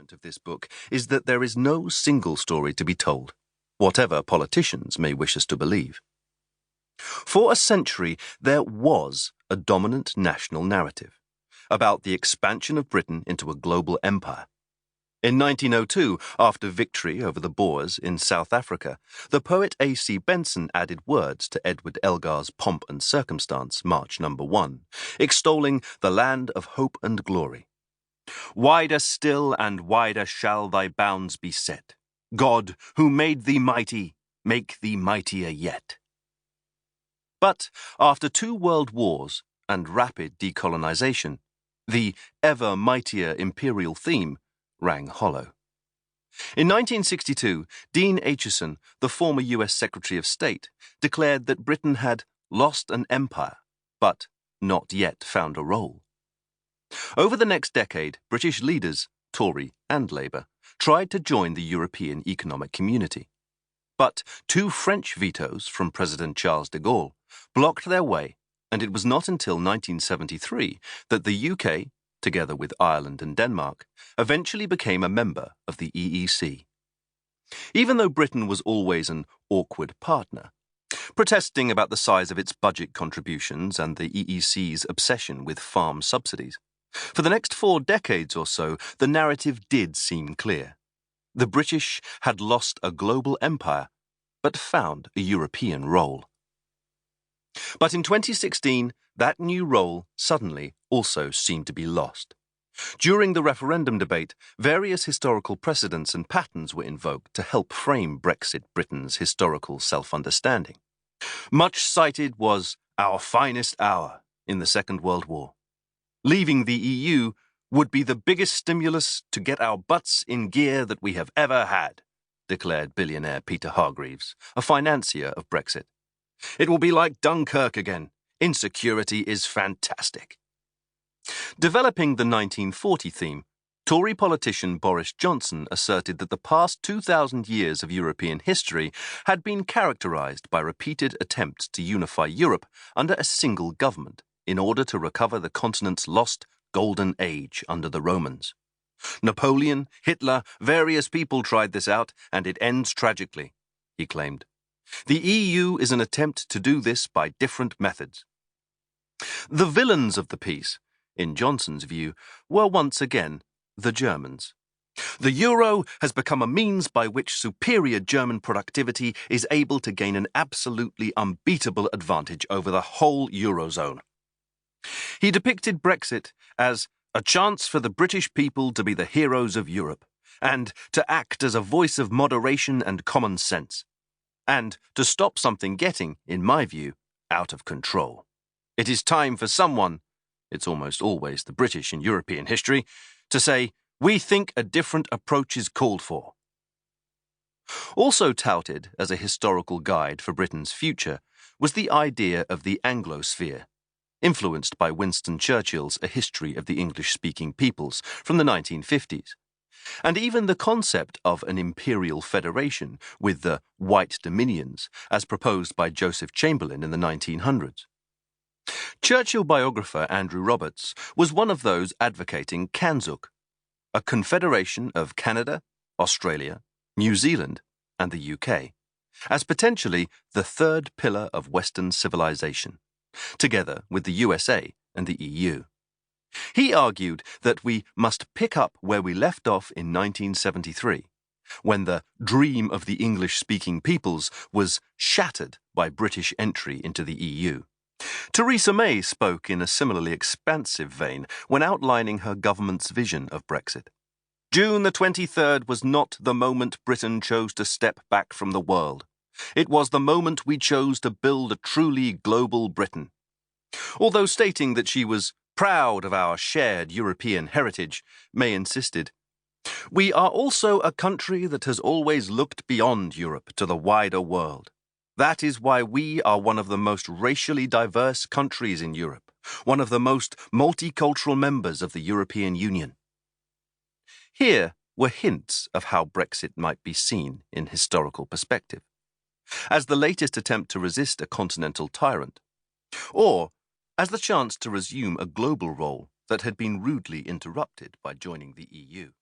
argument of this book is that there is no single story to be told, whatever politicians may wish us to believe. For a century, there was a dominant national narrative about the expansion of Britain into a global empire. In 1902, after victory over the Boers in South Africa, the poet A.C. Benson added words to Edward Elgar's Pomp and Circumstance, March No. 1, extolling the land of hope and glory. Wider still and wider shall thy bounds be set. God, who made thee mighty, make thee mightier yet. But after 2 world wars and rapid decolonization, the ever mightier imperial theme rang hollow. In 1962, Dean Acheson, the former US Secretary of State, declared that Britain had lost an empire, but not yet found a role. Over the next decade, British leaders, Tory and Labour, tried to join the European Economic Community. But 2 French vetoes from President Charles de Gaulle blocked their way, and it was not until 1973 that the UK, together with Ireland and Denmark, eventually became a member of the EEC. Even though Britain was always an awkward partner, protesting about the size of its budget contributions and the EEC's obsession with farm subsidies, for the next 4 decades or so, the narrative did seem clear. The British had lost a global empire, but found a European role. But in 2016, that new role suddenly also seemed to be lost. During the referendum debate, various historical precedents and patterns were invoked to help frame Brexit Britain's historical self-understanding. Much cited was our finest hour in the Second World War. Leaving the EU would be the biggest stimulus to get our butts in gear that we have ever had, declared billionaire Peter Hargreaves, a financier of Brexit. It will be like Dunkirk again. Insecurity is fantastic. Developing the 1940 theme, Tory politician Boris Johnson asserted that the past 2,000 years of European history had been characterized by repeated attempts to unify Europe under a single government in order to recover the continent's lost golden age under the Romans. Napoleon, Hitler, various people tried this out, and it ends tragically, he claimed. The EU is an attempt to do this by different methods. The villains of the piece, in Johnson's view, were once again the Germans. The euro has become a means by which superior German productivity is able to gain an absolutely unbeatable advantage over the whole eurozone. He depicted Brexit as a chance for the British people to be the heroes of Europe, and to act as a voice of moderation and common sense, and to stop something getting, in my view, out of control. It is time for someone, it's almost always the British in European history, to say, we think a different approach is called for. Also touted as a historical guide for Britain's future was the idea of the Anglosphere, influenced by Winston Churchill's A History of the English-Speaking Peoples from the 1950s, and even the concept of an imperial federation with the White Dominions, as proposed by Joseph Chamberlain in the 1900s. Churchill biographer Andrew Roberts was one of those advocating Kanzuk, a confederation of Canada, Australia, New Zealand, and the UK, as potentially the 3rd pillar of Western civilization, together with the USA and the EU. He argued that we must pick up where we left off in 1973, when the dream of the English-speaking peoples was shattered by British entry into the EU. Theresa May spoke in a similarly expansive vein when outlining her government's vision of Brexit. June the 23rd was not the moment Britain chose to step back from the world. It was the moment we chose to build a truly global Britain. Although stating that she was proud of our shared European heritage, May insisted, we are also a country that has always looked beyond Europe to the wider world. That is why we are one of the most racially diverse countries in Europe, one of the most multicultural members of the European Union. Here were hints of how Brexit might be seen in historical perspective, as the latest attempt to resist a continental tyrant, or as the chance to resume a global role that had been rudely interrupted by joining the EU.